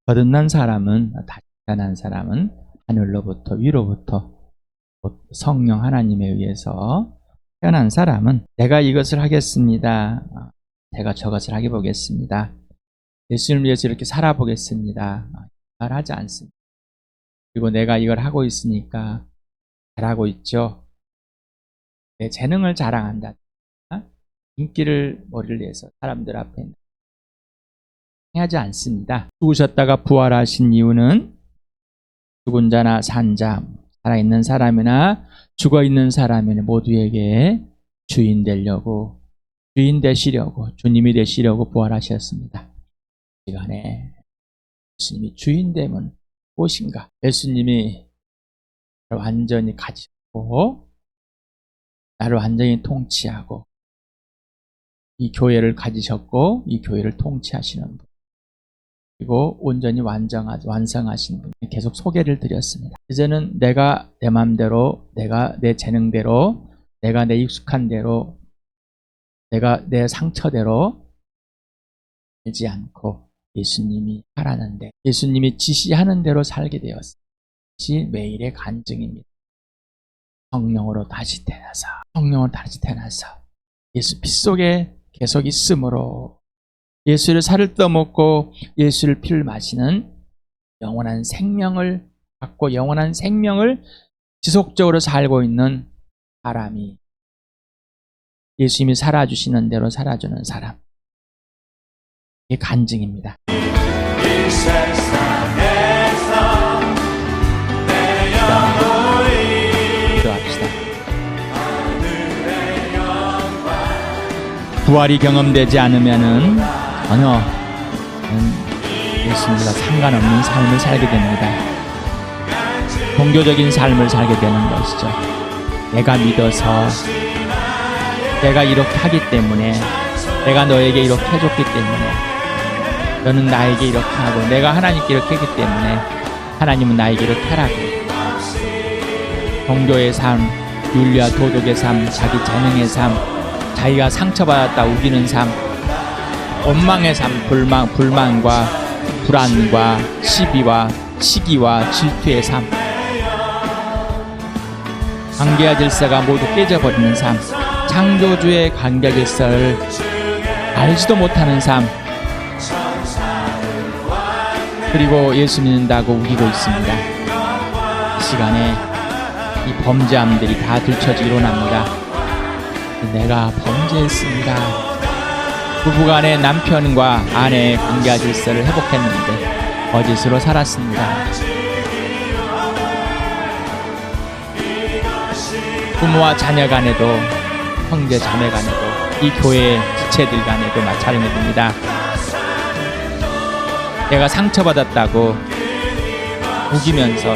거듭난 사람은, 다시 태어난 사람은 하늘로부터 위로부터 성령 하나님에 의해서 태어난 사람은 내가 이것을 하겠습니다. 제가 저것을 하게 보겠습니다. 예수님을 위해서 이렇게 살아보겠습니다. 말하지 않습니다. 그리고 내가 이걸 하고 있으니까 잘하고 있죠. 내 재능을 자랑한다. 인기를 머리를 내서 사람들 앞에 하지 않습니다. 죽으셨다가 부활하신 이유는 죽은 자나 산 자, 살아있는 사람이나 죽어있는 사람이나 모두에게 주인 되려고, 주인 되시려고, 주님이 되시려고 부활하셨습니다. 이 시간에 예수님이 주인 되면 무엇인가? 예수님이 나를 완전히 가지고 나를 완전히 통치하고 이 교회를 가지셨고 이 교회를 통치하시는 분, 그리고 온전히 완성하시는 분 계속 소개를 드렸습니다. 이제는 내가 내 마음대로, 내가 내 재능대로, 내가 내 익숙한 대로, 내가 내 상처대로 살지 않고 예수님이 하라는데, 예수님이 지시하는 대로 살게 되었습니다. 이것이 매일의 간증입니다. 성령으로 다시 태어나서, 성령으로 다시 태어나서 예수 피 속에 계속 있으므로 예수의 살을 떠먹고 예수의 피를 마시는 영원한 생명을 갖고 영원한 생명을 지속적으로 살고 있는 사람이, 예수님이 살아주시는 대로 살아주는 사람, 이게 간증입니다. 이 세상에서 내 영혼이 기도합시다. 부활이 경험되지 않으면은 전혀 예수님과 상관없는 삶을 살게 됩니다. 종교적인 삶을 살게 되는 것이죠. 내가 믿어서, 내가 이렇게 하기 때문에, 내가 너에게 이렇게 해줬기 때문에, 너는 나에게 이렇게 하고, 내가 하나님께 이렇게 했기 때문에 하나님은 나에게 이렇게 하라고. 종교의 삶, 윤리와 도덕의 삶, 자기 재능의 삶, 자기가 상처받았다 우기는 삶, 원망의 삶, 불만과 불안과 시비와 시기와 질투의 삶, 관계와 질서가 모두 깨져버리는 삶, 창조주의 관계 질서를 알지도 못하는 삶, 그리고 예수 믿는다고 우기고 있습니다. 이 시간에 이 범죄함들이 다 들춰지고 일어납니다. 내가 범죄했습니다. 부부간의 남편과 아내의 관계와 질서를 회복했는데 거짓으로 살았습니다. 부모와 자녀 간에도, 형제 자매 간에도, 이 교회 지체들 간에도 마찬가지입니다. 내가 상처받았다고 우기면서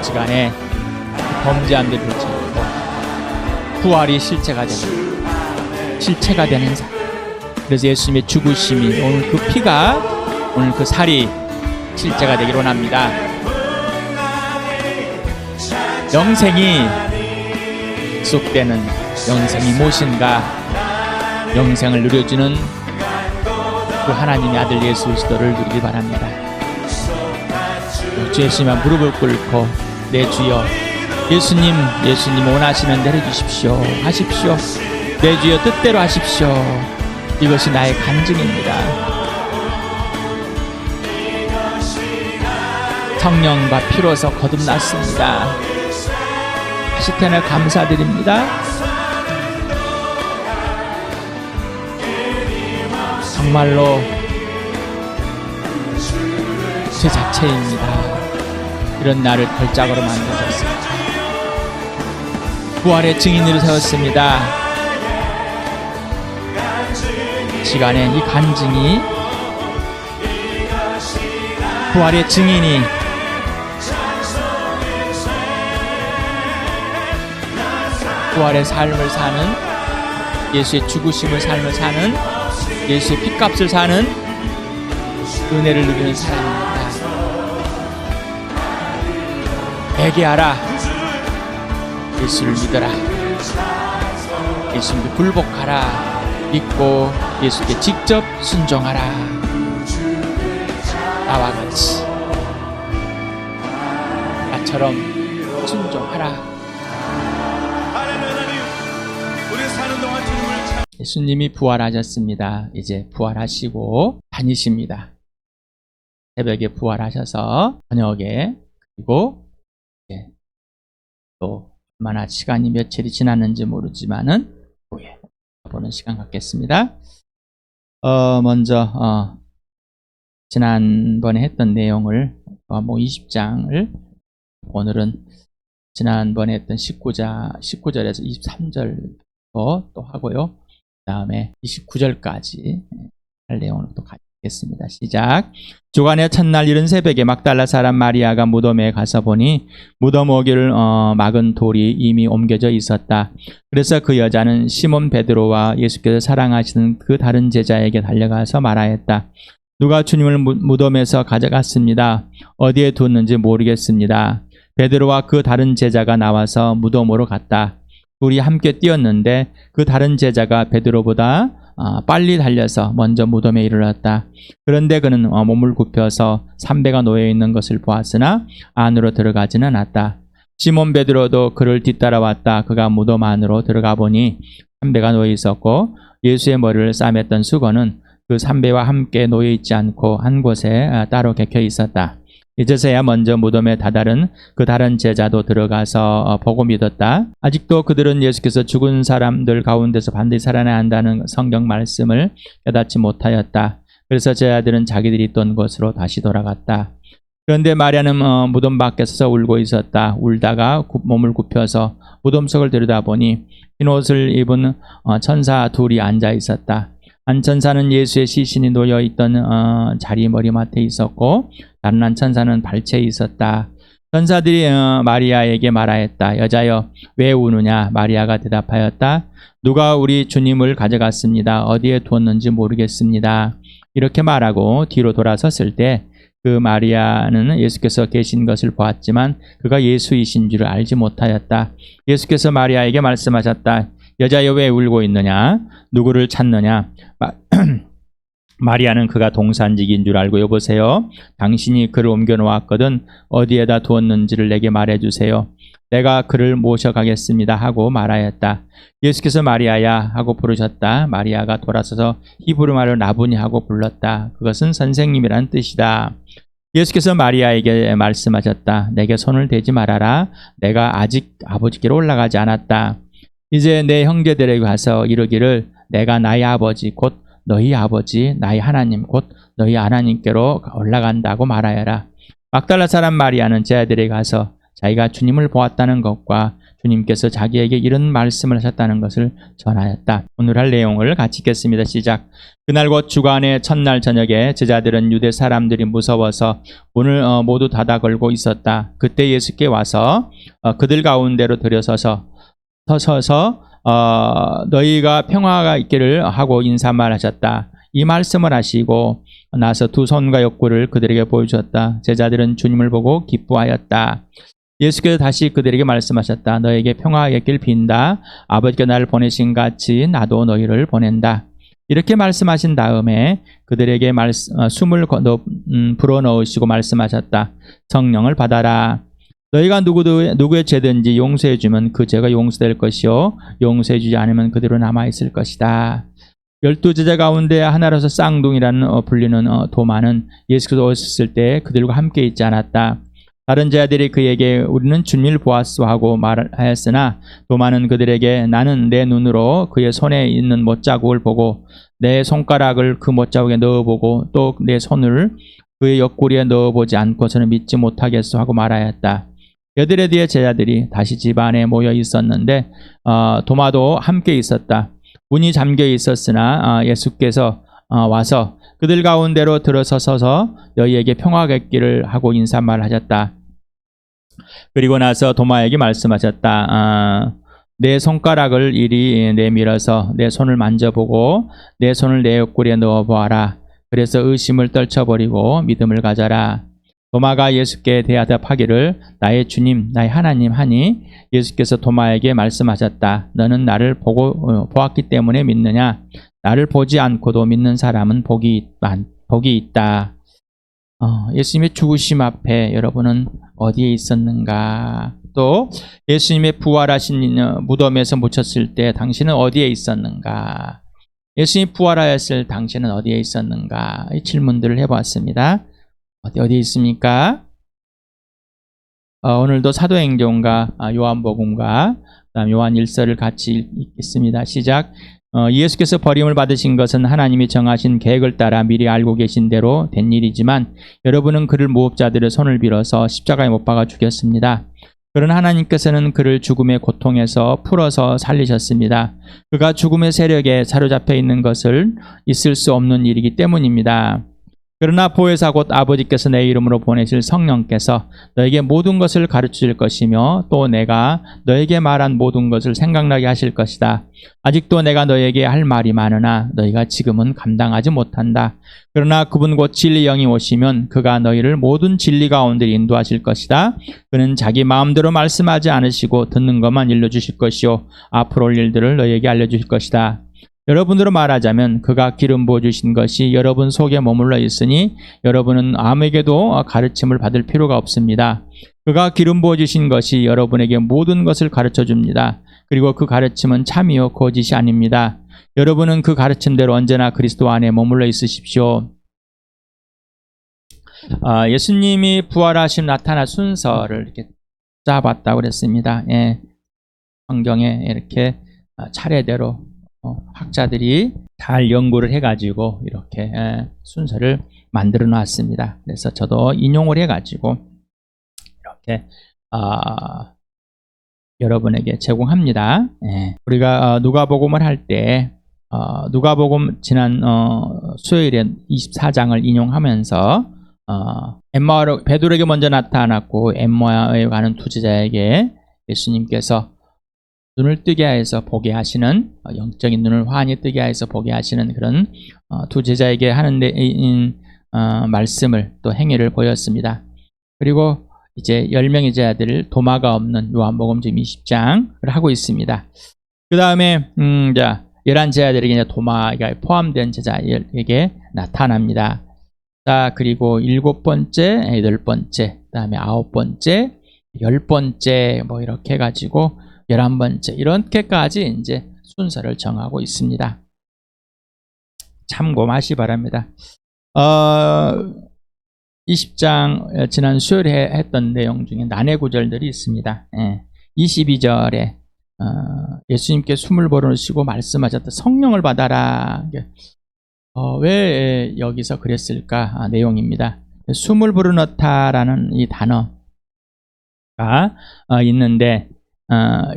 시간에 범죄함들을 들춰내고 부활이 실체가 되는 삶. 그래서 예수님의 죽으심이, 오늘 그 피가, 오늘 그 살이 실체가 되기로 합니다. 영생이 지속되는, 영생이 무엇인가, 영생을 누려주는 그 하나님의 아들 예수 그리스도를 누리기 바랍니다. 주 예수님만 무릎을 꿇고 내 주여, 예수님 원하시는 대로 해주십시오. 하십시오. 내 주여 뜻대로 하십시오. 이것이 나의 간증입니다. 성령과 피로서 거듭났습니다. 다시 태어나 감사드립니다. 정말로 제 자체입니다. 이런 나를 걸작으로 만드셨습니다. 부활의 증인으로 세웠습니다. 시간에 이 간증이, 부활의 증인이 부활의 삶을 사는, 예수의 죽으심을 삶을 사는, 예수의 핏값을 사는 은혜를 누리는 사람입니다. 회개하라. 예수를 믿어라. 예수님께 굴복하라. 믿고 예수께 직접 순종하라. 나와 같이 나처럼 순종하라. 할렐루야. 하나님, 우리 사는 동안 주님을 찬 예수님이 부활하셨습니다. 이제 부활하시고 다니십니다. 새벽에 부활하셔서 저녁에, 그리고 이제 또 얼마나 시간이 며칠이 지났는지 모르지만은 후에 보는 시간 갖겠습니다. 먼저 지난번에 했던 내용을 20장을 오늘은 지난번에 했던 19절에서 23절 또 하고요. 그 다음에 29절까지 할 내용을 또 가겠습니다. 시작. 주간의 첫날 이른 새벽에 막달라 사람 마리아가 무덤에 가서 보니 무덤 오기를 막은 돌이 이미 옮겨져 있었다. 그래서 그 여자는 시몬 베드로와 예수께서 사랑하시는 그 다른 제자에게 달려가서 말하였다. 누가 주님을 무덤에서 가져갔습니다. 어디에 뒀는지 모르겠습니다. 베드로와 그 다른 제자가 나와서 무덤으로 갔다. 둘이 함께 뛰었는데 그 다른 제자가 베드로보다 빨리 달려서 먼저 무덤에 이르렀다. 그런데 그는 몸을 굽혀서 삼배가 놓여 있는 것을 보았으나 안으로 들어가지는 않았다. 시몬 베드로도 그를 뒤따라왔다. 그가 무덤 안으로 들어가 보니 삼배가 놓여 있었고 예수의 머리를 싸맸던 수건은 그 삼배와 함께 놓여 있지 않고 한 곳에 따로 객혀 있었다. 이제서야 먼저 무덤에 다다른 그 다른 제자도 들어가서 보고 믿었다. 아직도 그들은 예수께서 죽은 사람들 가운데서 반드시 살아나야 한다는 성경 말씀을 깨닫지 못하였다. 그래서 제자들은 자기들이 있던 곳으로 다시 돌아갔다. 그런데 마리아는 무덤 밖에 서서 울고 있었다. 울다가 몸을 굽혀서 무덤 속을 들여다보니 흰 옷을 입은 천사 둘이 앉아 있었다. 한 천사는 예수의 시신이 놓여있던 자리 머리맡에 있었고 다른 한 천사는 발치에 있었다. 천사들이 마리아에게 말하였다. 여자여 왜 우느냐? 마리아가 대답하였다. 누가 우리 주님을 가져갔습니다. 어디에 두었는지 모르겠습니다. 이렇게 말하고 뒤로 돌아섰을 때 그 마리아는 예수께서 계신 것을 보았지만 그가 예수이신 줄을 알지 못하였다. 예수께서 마리아에게 말씀하셨다. 여자여 왜 울고 있느냐? 누구를 찾느냐? 마리아는 그가 동산직인 줄 알고 여보세요. 당신이 그를 옮겨 놓았거든 어디에다 두었는지를 내게 말해주세요. 내가 그를 모셔가겠습니다 하고 말하였다. 예수께서 마리아야 하고 부르셨다. 마리아가 돌아서서 히브리 말로 라보니 하고 불렀다. 그것은 선생님이란 뜻이다. 예수께서 마리아에게 말씀하셨다. 내게 손을 대지 말아라. 내가 아직 아버지께로 올라가지 않았다. 이제 내 형제들에게 가서 이르기를 내가 나의 아버지 곧 너희 아버지 나의 하나님 곧 너희 하나님께로 올라간다고 말하여라. 막달라 사람 마리아는 제자들에게 가서 자기가 주님을 보았다는 것과 주님께서 자기에게 이런 말씀을 하셨다는 것을 전하였다. 오늘 할 내용을 같이 읽겠습니다. 시작. 그날 곧 주간의 첫날 저녁에 제자들은 유대 사람들이 무서워서 문을 모두 닫아 걸고 있었다. 그때 예수께 와서 그들 가운데로 들여서서 너희가 평화가 있기를 하고 인사말 하셨다. 이 말씀을 하시고 나서 두 손과 옆구리를 그들에게 보여주었다. 제자들은 주님을 보고 기뻐하였다. 예수께서 다시 그들에게 말씀하셨다. 너에게 평화가 있길 빈다. 아버지가 나를 보내신 같이 나도 너희를 보낸다. 이렇게 말씀하신 다음에 그들에게 숨을 불어넣으시고 말씀하셨다. 성령을 받아라. 너희가 누구의 죄든지 용서해주면 그 죄가 용서될 것이요 용서해주지 않으면 그대로 남아있을 것이다. 12제자 가운데 하나로서 쌍둥이라는 불리는 도마는 예수께서 오셨을 때 그들과 함께 있지 않았다. 다른 제자들이 그에게 우리는 주님을 보았소 하고 말하였으나 도마는 그들에게 나는 내 눈으로 그의 손에 있는 못자국을 보고 내 손가락을 그 못자국에 넣어보고 또 내 손을 그의 옆구리에 넣어보지 않고서는 믿지 못하겠소 하고 말하였다. 여드레 뒤에 제자들이 다시 집 안에 모여 있었는데 도마도 함께 있었다. 문이 잠겨 있었으나 예수께서 와서 그들 가운데로 들어서서 너희에게 평화가 있기를 하고 인사말 하셨다. 그리고 나서 도마에게 말씀하셨다. 내 손가락을 이리 내밀어서 내 손을 만져보고 내 손을 내 옆구리에 넣어보아라. 그래서 의심을 떨쳐버리고 믿음을 가져라. 도마가 예수께 대답하기를 나의 주님 나의 하나님 하니 예수께서 도마에게 말씀하셨다. 너는 나를 보았기 때문에 믿느냐? 나를 보지 않고도 믿는 사람은 복이 있다. 예수님의 죽으심 앞에 여러분은 어디에 있었는가? 또 예수님의 부활하신 무덤에서 묻혔을 때 당신은 어디에 있었는가? 예수님이 부활하였을 당신은 어디에 있었는가? 이 질문들을 해보았습니다. 어디에 있습니까? 오늘도 사도행전과 요한복음과 그다음 요한 1서를 같이 읽겠습니다. 시작. 예수께서 버림을 받으신 것은 하나님이 정하신 계획을 따라 미리 알고 계신 대로 된 일이지만 여러분은 그를 무법자들의 손을 빌어서 십자가에 못 박아 죽였습니다. 그러나 하나님께서는 그를 죽음의 고통에서 풀어서 살리셨습니다. 그가 죽음의 세력에 사로잡혀 있는 것을 있을 수 없는 일이기 때문입니다. 그러나 보혜사 곧 아버지께서 내 이름으로 보내실 성령께서 너에게 모든 것을 가르칠 것이며 또 내가 너에게 말한 모든 것을 생각나게 하실 것이다. 아직도 내가 너에게 할 말이 많으나 너희가 지금은 감당하지 못한다. 그러나 그분 곧 진리 영이 오시면 그가 너희를 모든 진리 가운데 인도하실 것이다. 그는 자기 마음대로 말씀하지 않으시고 듣는 것만 일러주실 것이요 앞으로 올 일들을 너희에게 알려주실 것이다. 여러분으로 말하자면 그가 기름 부어주신 것이 여러분 속에 머물러 있으니 여러분은 아무에게도 가르침을 받을 필요가 없습니다. 그가 기름 부어주신 것이 여러분에게 모든 것을 가르쳐줍니다. 그리고 그 가르침은 참이요 거짓이 아닙니다. 여러분은 그 가르침대로 언제나 그리스도 안에 머물러 있으십시오. 예수님이 부활하신 나타난 순서를 이렇게 짜봤다고 그랬습니다. 예, 성경에 이렇게 차례대로 학자들이 잘 연구를 해가지고 이렇게 순서를 만들어 놨습니다. 그래서 저도 인용을 해가지고 이렇게 여러분에게 제공합니다. 우리가 누가복음을 할 때 누가복음 지난 수요일에 24장을 인용하면서 엠마오로 베드로에게 먼저 나타났고 엠마오에 가는 투제자에게 예수님께서 눈을 뜨게 하여서 보게 하시는 영적인 눈을 환히 뜨게 하여서 보게 하시는 그런 두 제자에게 하는 말씀을 또 행위를 보였습니다. 그리고 이제 10명의 제자들을 도마가 없는 요한복음 지금 20장을 하고 있습니다. 그 다음에 11 제자들에게 이제 도마가 포함된 제자에게 나타납니다. 자, 그리고 7번째, 8번째, 그 다음에 9번째, 10번째 뭐 이렇게 해가지고 11번째 이렇게까지 이제 순서를 정하고 있습니다. 참고하시 바랍니다. 20장 지난 수요일에 했던 내용 중에 난해 구절들이 있습니다. 22절에 예수님께 숨을 불어넣으시고 말씀하셨다. 성령을 받아라. 왜 여기서 그랬을까? 내용입니다. 숨을 불어넣다라는 이 단어가 있는데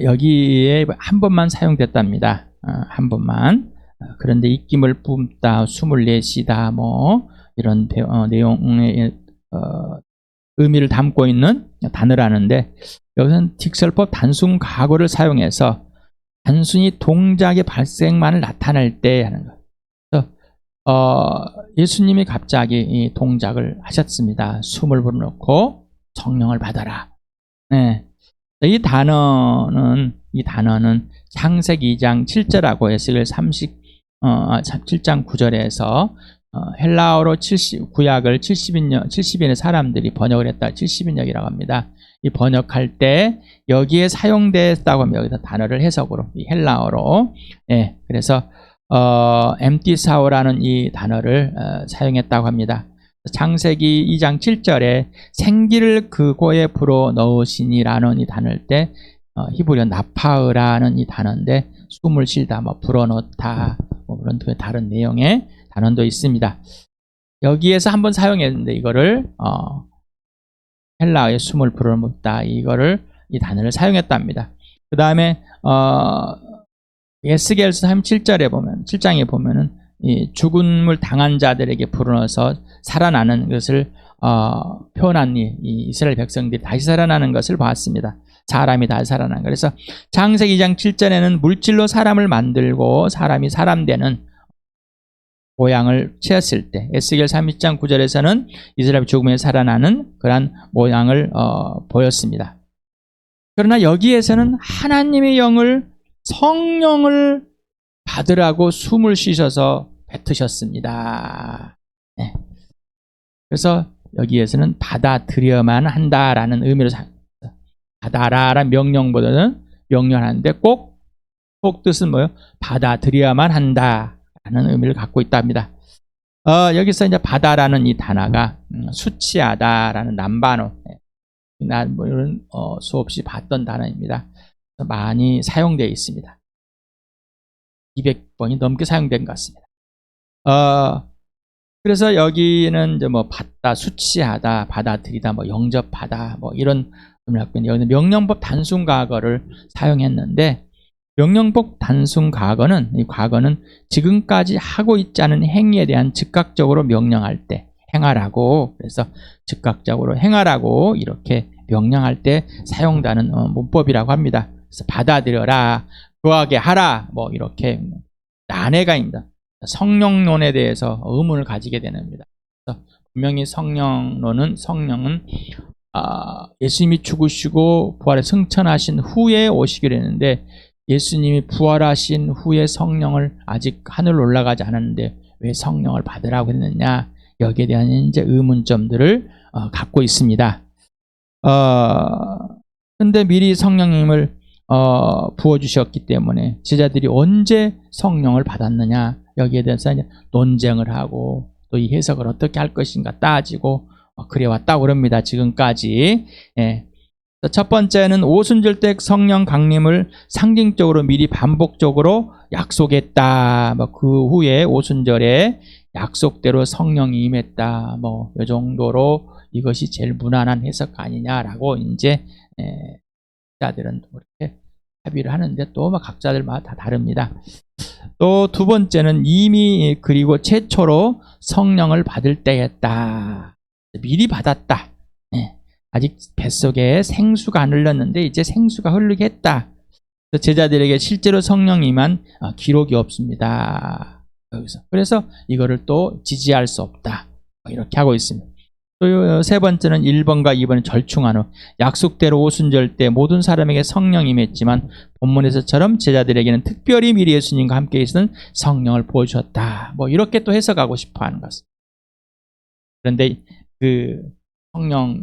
여기에 한 번만 사용됐답니다. 한 번만. 그런데 입김을 뿜다, 숨을 내쉬다, 뭐 이런 내용의 의미를 담고 있는 단어라는데 여기서는 딕설법 단순 가고를 사용해서 단순히 동작의 발생만을 나타낼 때 하는 것. 그래서 예수님이 갑자기 이 동작을 하셨습니다. 숨을 불어넣고 성령을 받아라. 네. 이 단어는 창세기 2장 7절하고 에스겔 7장 9절에서 헬라어로 구약을 70인의 사람들이 번역을 했다. 70인역이라고 합니다. 이 번역할 때 여기에 사용됐다고 하면 여기서 단어를 해석으로 이 헬라어로 그래서 엠티사오라는 이 단어를 사용했다고 합니다. 창세기 2장 7절에 생기를 그고에 불어 넣으시니라는 이 단어일 때 히브리어 나파으라는 이 단어인데 숨을 쉬다, 뭐 불어넣다, 뭐 그런 다른 내용의 단어도 있습니다. 여기에서 한번 사용했는데 이거를 헬라어에 숨을 불어넣다 이 단어를 사용했답니다. 그 다음에 에스겔서 7장에 보면은 이 죽음을 당한 자들에게 불어넣어서 살아나는 것을 표현한 이 이스라엘 백성들이 다시 살아나는 것을 봤습니다. 사람이 다시 살아나는. 그래서 창세기 2장 7절에는 물질로 사람을 만들고 사람이 사람 되는 모양을 취했을 때, 에스겔 32장 9절에서는 이스라엘 죽음에 살아나는 그러한 모양을 보였습니다. 그러나 여기에서는 하나님의 영을 성령을 받으라고 숨을 쉬셔서 뱉으셨습니다. 네. 그래서 여기에서는 받아들여야만 한다라는 의미로 받아라라는 명령보다는 명령하는데 꼭 뜻은 뭐예요? 받아들여야만 한다라는 의미를 갖고 있답니다. 여기서 이제 받아라는 이 단어가 수치하다라는 남반어, 뭐 이런 수없이 봤던 단어입니다. 많이 사용되어 있습니다. 200번이 넘게 사용된 것 같습니다. 그래서 여기는 이제 뭐 받다, 수치하다, 받아들이다, 뭐 영접하다, 뭐 이런 의미를 갖고 있는데, 여기는 명령법 단순 과거를 사용했는데, 명령법 단순 과거는, 이 과거는 지금까지 하고 있지 않은 행위에 대한 즉각적으로 명령할 때 행하라고, 그래서 즉각적으로 행하라고 이렇게 명령할 때 사용되는 문법이라고 합니다. 그래서 받아들여라, 그하게 하라, 뭐 이렇게 난해가입니다. 성령론에 대해서 의문을 가지게 됩니다. 분명히 성령은 예수님이 죽으시고 부활에 승천하신 후에 오시기로 했는데, 예수님이 부활하신 후에 성령을 아직 하늘로 올라가지 않았는데 왜 성령을 받으라고 했느냐, 여기에 대한 이제 의문점들을 갖고 있습니다. 근데 미리 성령님을 부어주셨기 때문에 제자들이 언제 성령을 받았느냐, 여기에 대해서 이제 논쟁을 하고 또 이 해석을 어떻게 할 것인가 따지고 그래왔다고 그럽니다. 지금까지. 예. 첫 번째는 오순절 때 성령 강림을 상징적으로 미리 반복적으로 약속했다. 뭐 그 후에 오순절에 약속대로 성령이 임했다. 뭐 이 정도로 이것이 제일 무난한 해석 아니냐라고 이제 각자들은 그렇게 합의를 하는데, 또 각자들마다 다 다릅니다. 또 두 번째는 이미 그리고 최초로 성령을 받을 때였다. 미리 받았다. 아직 뱃속에 생수가 안 흘렀는데 이제 생수가 흐르게 했다. 제자들에게 실제로 성령이 임한 기록이 없습니다. 여기서. 그래서 이거를 또 지지할 수 없다. 이렇게 하고 있습니다. 또 세 번째는 1번과 2번은 절충한 후 약속대로 오순절 때 모든 사람에게 성령이 임했지만 본문에서처럼 제자들에게는 특별히 미리 예수님과 함께 있는 성령을 보여주셨다. 뭐 이렇게 또 해석하고 싶어하는 것입니다. 그런데 그 성령이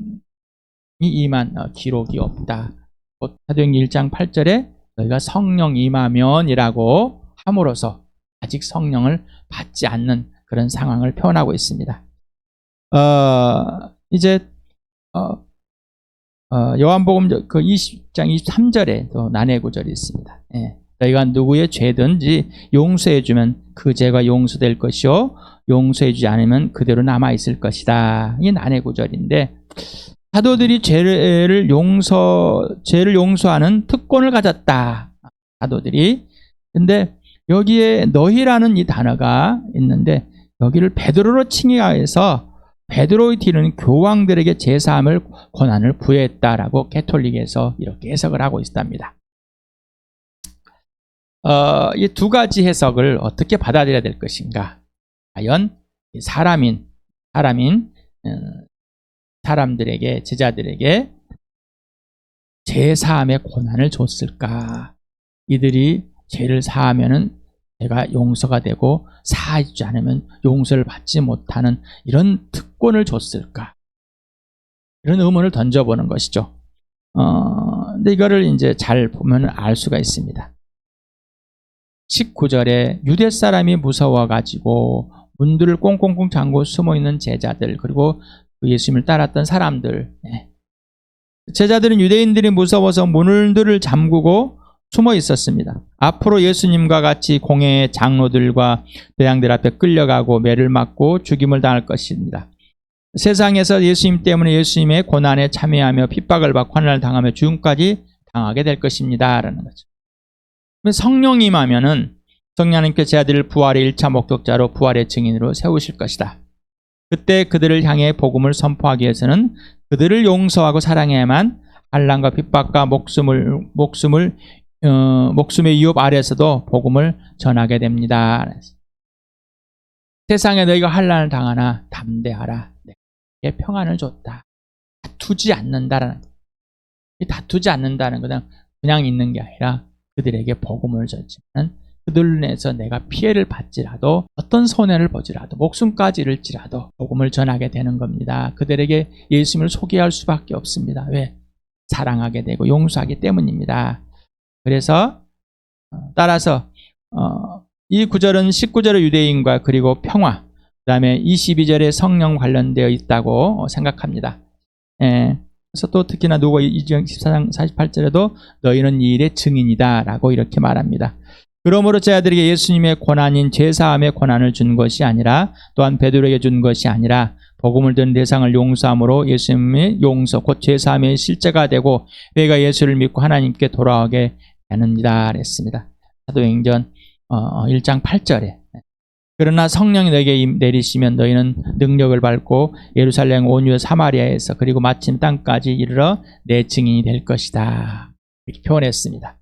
임한 기록이 없다. 사도행전 1장 8절에 너희가 성령 임하면이라고 함으로써 아직 성령을 받지 않는 그런 상황을 표현하고 있습니다. 이제 요한복음 그 20장 23절에 또 난해 구절이 있습니다. 너희가 누구의 죄든지 용서해주면 그 죄가 용서될 것이요 용서해주지 않으면 그대로 남아있을 것이다. 이 난해 구절인데, 사도들이 죄를 용서하는 특권을 가졌다. 사도들이. 근데 여기에 너희라는 이 단어가 있는데, 여기를 베드로로 칭의해서 베드로의 뒤는 교황들에게 제사함을 권한을 부여했다라고 가톨릭에서 이렇게 해석을 하고 있답니다. 이 두 가지 해석을 어떻게 받아들여야 될 것인가? 과연 사람들에게, 제자들에게 제사함의 권한을 줬을까? 이들이 죄를 사하면은 죄가 용서가 되고 사하지 않으면 용서를 받지 못하는 이런 특권을 줬을까? 이런 의문을 던져보는 것이죠. 근데 이거를 이제 잘 보면 알 수가 있습니다. 19절에 유대 사람이 무서워가지고 문들을 꽁꽁꽁 잠고 숨어있는 제자들, 그리고 예수님을 따랐던 사람들. 제자들은 유대인들이 무서워서 문들을 잠그고 숨어 있었습니다. 앞으로 예수님과 같이 공회의 장로들과 대장들 앞에 끌려가고 매를 맞고 죽임을 당할 것입니다. 세상에서 예수님 때문에 예수님의 고난에 참여하며 핍박을 받고 환난을 당하며 죽음까지 당하게 될 것입니다. 라는 거죠. 성령이 임하면은 성령님께 제자들을 부활의 1차 목격자로 부활의 증인으로 세우실 것이다. 그때 그들을 향해 복음을 선포하기 위해서는 그들을 용서하고 사랑해야만 환난과 핍박과 목숨의 위협 아래에서도 복음을 전하게 됩니다. 세상에 너희가 환난을 당하나 담대하라. 내게 평안을 줬다. 다투지 않는다는 것은 그냥 있는 게 아니라 그들에게 복음을 전하는 그들로 인해서 내가 피해를 받지라도 어떤 손해를 보지라도 목숨까지 잃을지라도 복음을 전하게 되는 겁니다. 그들에게 예수님을 소개할 수밖에 없습니다. 왜? 사랑하게 되고 용서하기 때문입니다. 그래서 따라서 이 구절은 19절의 유대인과 그리고 평화, 그 다음에 22절의 성령 관련되어 있다고 생각합니다. 그래서 또 특히나 누가 2장 14장 48절에도 너희는 이 일의 증인이다 라고 이렇게 말합니다. 그러므로 제자들에게 예수님의 권한인 제사함의 권한을 준 것이 아니라 또한 베드로에게 준 것이 아니라 복음을 듣는 대상을 용서함으로 예수님의 용서 곧 제사함의 실제가 되고 너희가 예수를 믿고 하나님께 돌아오게 되느니라 그랬습니다. 사도행전 1장 8절에 그러나 성령이 너에게 내리시면 너희는 능력을 받고 예루살렘 온 유대 사마리아에서 그리고 마침 땅까지 이르러 내 증인이 될 것이다 이렇게 표현했습니다.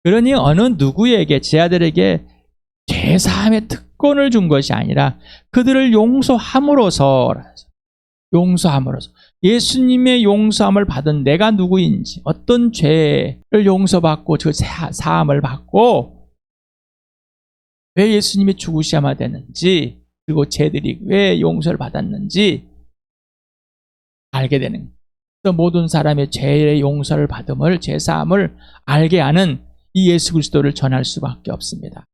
그러니 어느 누구에게 제자들에게 제사함의 특권을 준 것이 아니라 그들을 용서함으로써 예수님의 용서함을 받은 내가 누구인지 어떤 죄를 용서받고 그 사함을 받고 왜 예수님이 죽으셔야만 되는지 그리고 죄들이 왜 용서를 받았는지 알게 되는 또 모든 사람의 죄의 용서를 받음을 제사함을 알게 하는 이 예수 그리스도를 전할 수밖에 없습니다.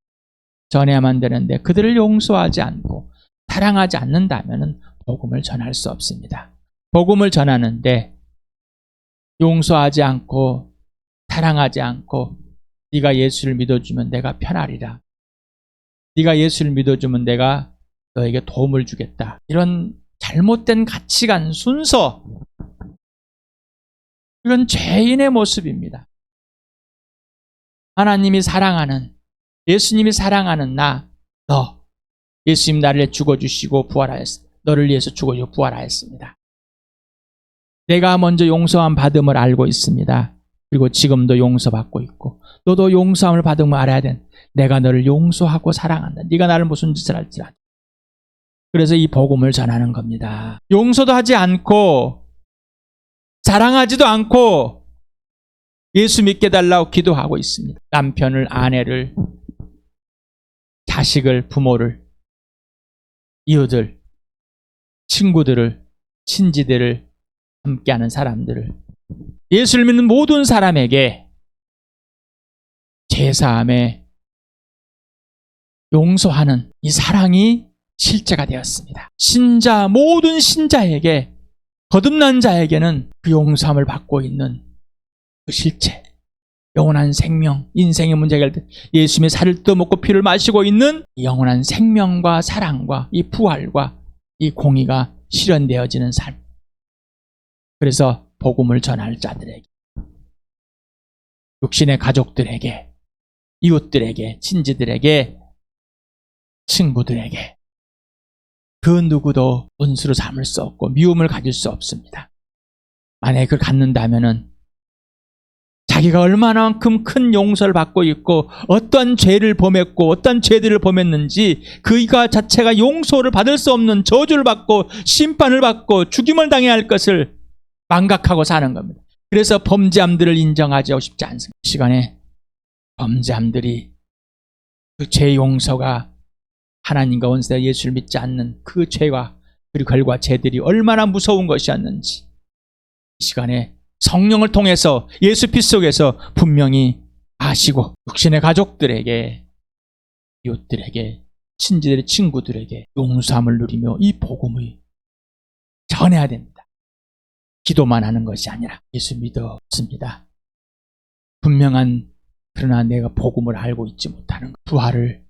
전해야만 되는데 그들을 용서하지 않고 사랑하지 않는다면 복음을 전할 수 없습니다. 복음을 전하는데 용서하지 않고 사랑하지 않고 네가 예수를 믿어주면 내가 편하리라. 네가 예수를 믿어주면 내가 너에게 도움을 주겠다. 이런 잘못된 가치관, 순서 이건 죄인의 모습입니다. 하나님이 사랑하는 예수님이 사랑하는 너 예수님 나를 죽어주시고 부활하였습니다. 너를 위해서 죽어주고 부활하였습니다. 내가 먼저 용서함 받음을 알고 있습니다. 그리고 지금도 용서받고 있고 너도 용서함을 받음을 알아야 된 내가 너를 용서하고 사랑한다. 네가 나를 무슨 짓을 할지라도. 그래서 이 복음을 전하는 겁니다. 용서도 하지 않고 사랑하지도 않고 예수 믿게 달라고 기도하고 있습니다. 남편을, 아내를, 자식을, 부모를, 이웃을, 친구들을, 친지들을, 함께하는 사람들을 예수를 믿는 모든 사람에게 제사함에 용서하는 이 사랑이 실제가 되었습니다. 모든 신자에게 거듭난 자에게는 그 용서함을 받고 있는 그 실체, 영원한 생명, 인생의 문제가 해결될 때 예수님의 살을 떠먹고 피를 마시고 있는 영원한 생명과 사랑과 이 부활과 이 공의가 실현되어지는 삶. 그래서 복음을 전할 자들에게, 육신의 가족들에게, 이웃들에게, 친지들에게, 친구들에게 그 누구도 원수로 삼을 수 없고 미움을 가질 수 없습니다. 만약에 그걸 갖는다면은 자기가 얼마나만큼 큰 용서를 받고 있고 어떤 죄를 범했고 어떤 죄들을 범했는지 그이가 자체가 용서를 받을 수 없는 저주를 받고 심판을 받고 죽임을 당해야 할 것을 망각하고 사는 겁니다. 그래서 범죄함들을 인정하지 싶지 않습니다. 이 시간에 범죄함들이 그 죄 용서가 하나님과 원수가 예수를 믿지 않는 그 죄와 그리고 결과 죄들이 얼마나 무서운 것이었는지 이 시간에 성령을 통해서 예수 피 속에서 분명히 아시고 육신의 가족들에게 이웃들에게 친지들의 친구들에게 용서함을 누리며 이 복음을 전해야 됩니다. 기도만 하는 것이 아니라 예수 믿었습니다. 분명한 그러나 내가 복음을 알고 있지 못하는 부활을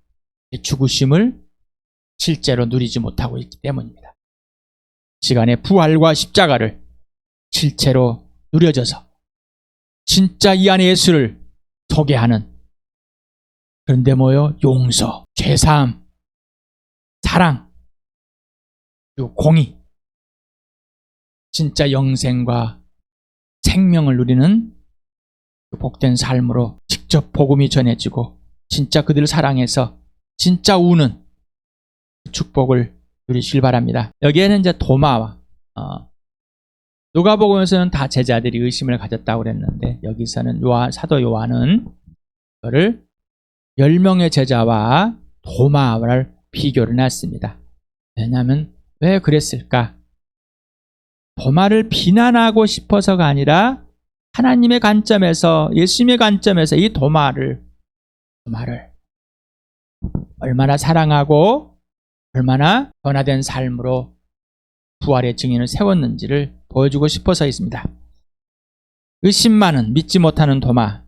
죽으심을 실제로 누리지 못하고 있기 때문입니다. 시간에 부활과 십자가를 실제로 누려져서 진짜 이 안에 예수를 소개하는 그런데 뭐요? 용서, 죄사함, 사랑, 그리고 공의 진짜 영생과 생명을 누리는 그 복된 삶으로 직접 복음이 전해지고 진짜 그들을 사랑해서 진짜 우는 축복을 누리시길 바랍니다. 여기에는 이제 도마와 누가복음에서는 다 제자들이 의심을 가졌다고 그랬는데 여기서는 사도 요한은 그를 10명의 제자와 도마를 비교를 해놨습니다. 왜냐하면 왜 그랬을까? 도마를 비난하고 싶어서가 아니라 하나님의 관점에서, 예수님의 관점에서 이 도마를 얼마나 사랑하고 얼마나 변화된 삶으로 부활의 증인을 세웠는지를 보여주고 싶어서 있습니다. 의심 많은, 믿지 못하는 도마.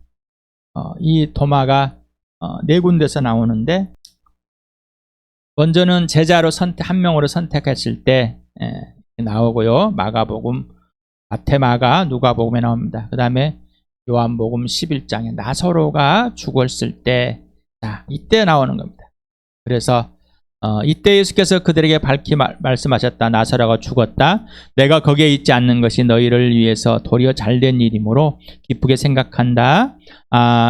이 도마가 네 군데서 나오는데, 먼저는 제자로 한 명으로 선택했을 때 나오고요. 마가복음, 마태마가, 누가복음에 나옵니다. 그 다음에 요한복음 11장에 나사로가 죽었을 때, 이때 나오는 겁니다. 그래서 이때 예수께서 그들에게 밝히 말씀하셨다. 나사로가 죽었다. 내가 거기에 있지 않는 것이 너희를 위해서 도리어 잘된 일이므로 기쁘게 생각한다.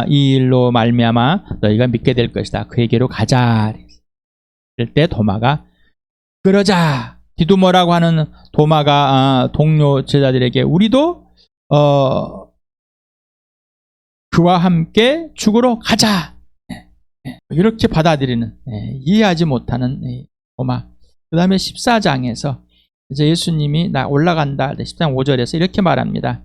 이 일로 말미암아 너희가 믿게 될 것이다. 그에게로 가자. 그럴 때 도마가 그러자. 디두머라고 하는 도마가 동료 제자들에게 우리도 그와 함께 죽으러 가자. 이렇게 받아들이는, 이해하지 못하는 도마. 그 다음에 14장에서 이제 예수님이 나 올라간다. 14장 5절에서 이렇게 말합니다.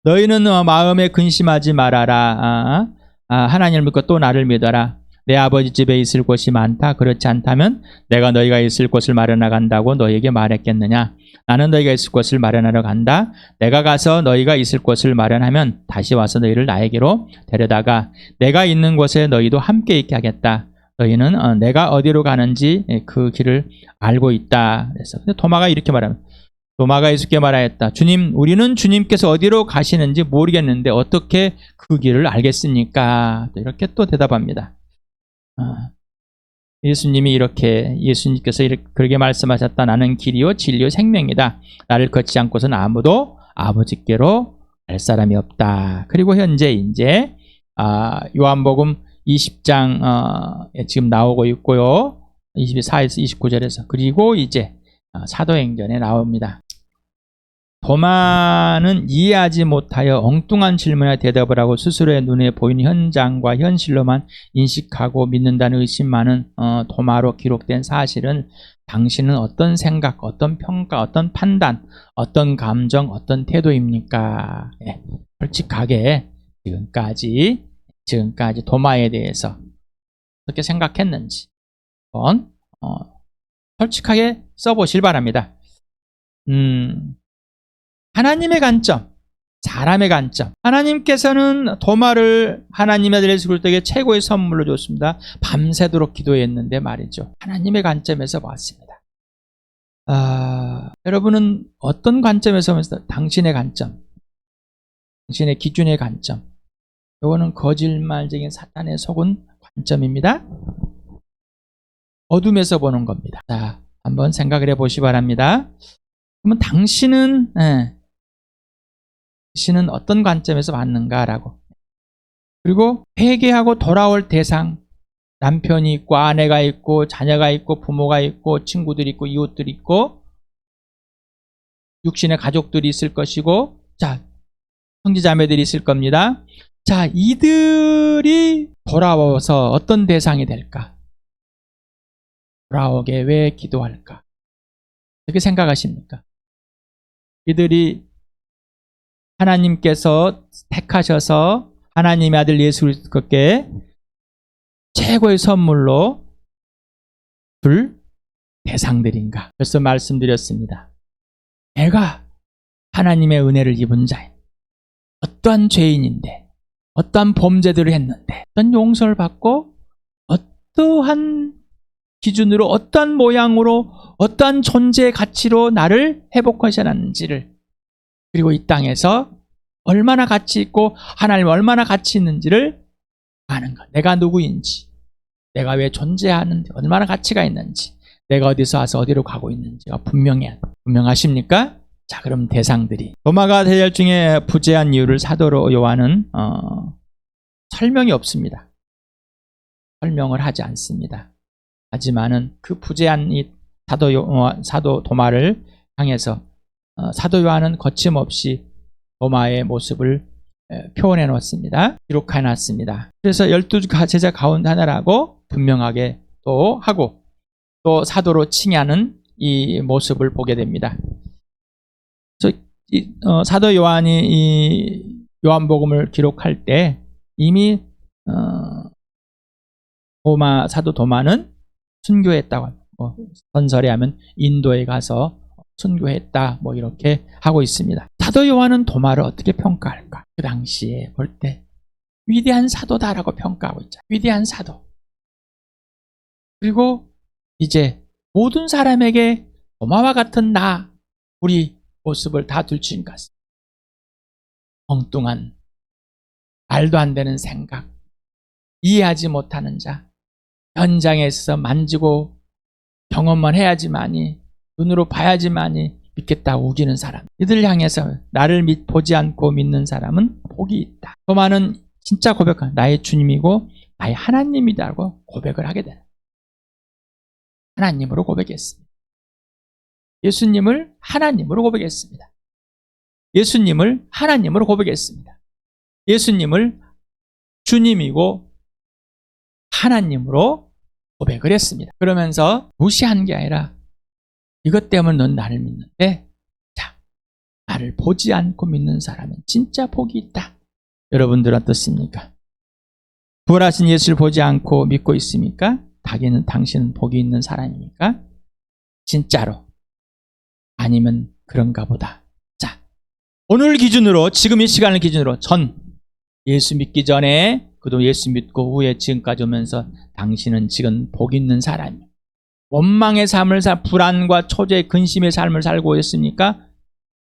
너희는 마음에 근심하지 말아라. 하나님을 믿고 또 나를 믿어라. 내 아버지 집에 있을 곳이 많다. 그렇지 않다면 내가 너희가 있을 곳을 마련하러 간다고 너희에게 말했겠느냐. 나는 너희가 있을 곳을 마련하러 간다. 내가 가서 너희가 있을 곳을 마련하면 다시 와서 너희를 나에게로 데려다가 내가 있는 곳에 너희도 함께 있게 하겠다. 너희는 내가 어디로 가는지 그 길을 알고 있다. 그래서 근데 도마가 이렇게 말합니다. 도마가 예수께 말하였다. 주님, 우리는 주님께서 어디로 가시는지 모르겠는데 어떻게 그 길을 알겠습니까? 이렇게 또 대답합니다. 예수님께서 그렇게 말씀하셨다. 나는 길이요 진리요 생명이다. 나를 걷지 않고서는 아무도 아버지께로 갈 사람이 없다. 그리고 현재 이제 요한복음 20장에 지금 나오고 있고요. 24에서 29절에서 그리고 이제 사도행전에 나옵니다. 도마는 이해하지 못하여 엉뚱한 질문에 대답을 하고 스스로의 눈에 보이는 현장과 현실로만 인식하고 믿는다는 의심 많은 도마로 기록된 사실은 당신은 어떤 생각, 어떤 평가, 어떤 판단, 어떤 감정, 어떤 태도입니까? 솔직하게 지금까지 도마에 대해서 어떻게 생각했는지 한번 솔직하게 써보실 바랍니다. 하나님의 관점, 사람의 관점. 하나님께서는 도마를 하나님의 아들 예수 그리스도에게 최고의 선물로 줬습니다. 밤새도록 기도했는데 말이죠. 하나님의 관점에서 봤습니다. 여러분은 어떤 관점에서 보면서 당신의 관점, 당신의 기준의 관점. 이거는 거짓말적인 사탄의 속은 관점입니다. 어둠에서 보는 겁니다. 자, 한번 생각을 해보시 바랍니다. 그러면 당신은 어떤 관점에서 봤는가라고. 그리고 회개하고 돌아올 대상, 남편이 있고 아내가 있고 자녀가 있고 부모가 있고 친구들이 있고 이웃들이 있고 육신의 가족들이 있을 것이고, 자, 형제자매들이 있을 겁니다. 자, 이들이 돌아와서 어떤 대상이 될까? 돌아오게 왜 기도할까? 어떻게 생각하십니까? 이들이 하나님께서 택하셔서 하나님의 아들 예수 그리스도께 최고의 선물로 줄 대상들인가? 벌써 말씀드렸습니다. 내가 하나님의 은혜를 입은 자인, 어떠한 죄인인데, 어떠한 범죄들을 했는데, 어떤 용서를 받고, 어떠한 기준으로, 어떠한 모양으로, 어떠한 존재의 가치로 나를 회복하셨는지를, 그리고 이 땅에서 얼마나 가치 있고 하나님 얼마나 가치 있는지를 아는 것. 내가 누구인지, 내가 왜 존재하는지, 얼마나 가치가 있는지, 내가 어디서 와서 어디로 가고 있는지가 분명하십니까? 자, 그럼 대상들이 도마가 대절 중에 부재한 이유를 사도 요한은 설명이 없습니다. 설명을 하지 않습니다. 하지만은 그 부재한 이 사도 도마를 향해서 사도 요한은 거침없이 도마의 모습을 표현해 놓습니다. 기록해 놨습니다. 그래서 12 제자 가운데 하나라고 분명하게 또 하고 또 사도로 칭하는 이 모습을 보게 됩니다. 그래서 사도 요한이 이 요한복음을 기록할 때 이미 사도 도마는 순교했다고 전설에 하면 인도에 가서 순교했다 이렇게 하고 있습니다. 사도 요한은 도마를 어떻게 평가할까? 그 당시에 볼 때 위대한 사도다라고 평가하고 있죠. 위대한 사도. 그리고 이제 모든 사람에게 도마와 같은 우리 모습을 다 들추인 것은 엉뚱한 말도 안 되는 생각, 이해하지 못하는 자, 현장에 있어서 만지고 경험만 해야지만이, 눈으로 봐야지만이 믿겠다고 우기는 사람, 이들 향해서 나를 보지 않고 믿는 사람은 복이 있다. 도마는 진짜 고백한 나의 주님이고 나의 하나님이다고 고백을 하게 되는, 하나님으로 고백했습니다. 예수님을 하나님으로 고백했습니다. 예수님을 하나님으로 고백했습니다. 예수님을 주님이고 하나님으로 고백을 했습니다. 그러면서 무시한 게 아니라 이것 때문에 넌 나를 믿는데, 자, 나를 보지 않고 믿는 사람은 진짜 복이 있다. 여러분들 어떻습니까? 부활하신 예수를 보지 않고 믿고 있습니까? 당신은 복이 있는 사람입니까? 진짜로? 아니면 그런가 보다. 자, 오늘 기준으로, 지금 이 시간을 기준으로 예수 믿기 전에, 그도 예수 믿고 후에 지금까지 오면서 당신은 지금 복 있는 사람이에요. 원망의 삶을 불안과 초제, 근심의 삶을 살고 있습니까?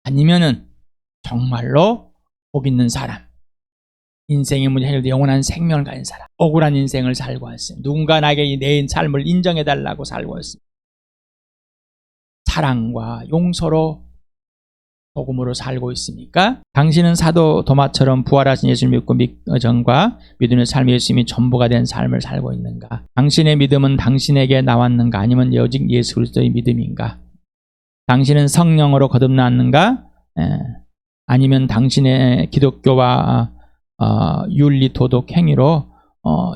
아니면은 정말로 복 있는 사람, 인생의 문제 해결돼 영원한 생명을 가진 사람, 억울한 인생을 살고 있습니다. 누군가 나에게 내 삶을 인정해달라고 살고 있습니다. 사랑과 용서로, 복음으로 살고 있습니까? 당신은 사도 도마처럼 부활하신 예수를 믿고 전과 믿음의 삶이 예수님이 전부가 된 삶을 살고 있는가? 당신의 믿음은 당신에게 나왔는가? 아니면 오직 예수 그리스도의 믿음인가? 당신은 성령으로 거듭났는가? 아니면 당신의 기독교와 윤리, 도덕, 행위로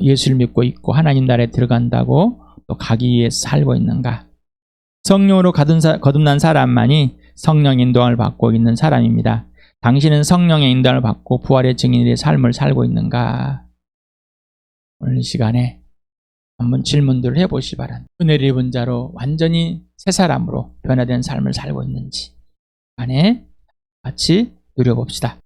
예수를 믿고 있고 하나님 나라에 들어간다고 또 가기 위해서 살고 있는가? 성령으로 거듭난 사람만이 성령 인도함을 받고 있는 사람입니다. 당신은 성령의 인도함을 받고 부활의 증인의 삶을 살고 있는가? 오늘 시간에 한번 질문들을 해보시 바랍니다. 은혜를 입은 자로 완전히 새 사람으로 변화된 삶을 살고 있는지 안에 같이 누려봅시다.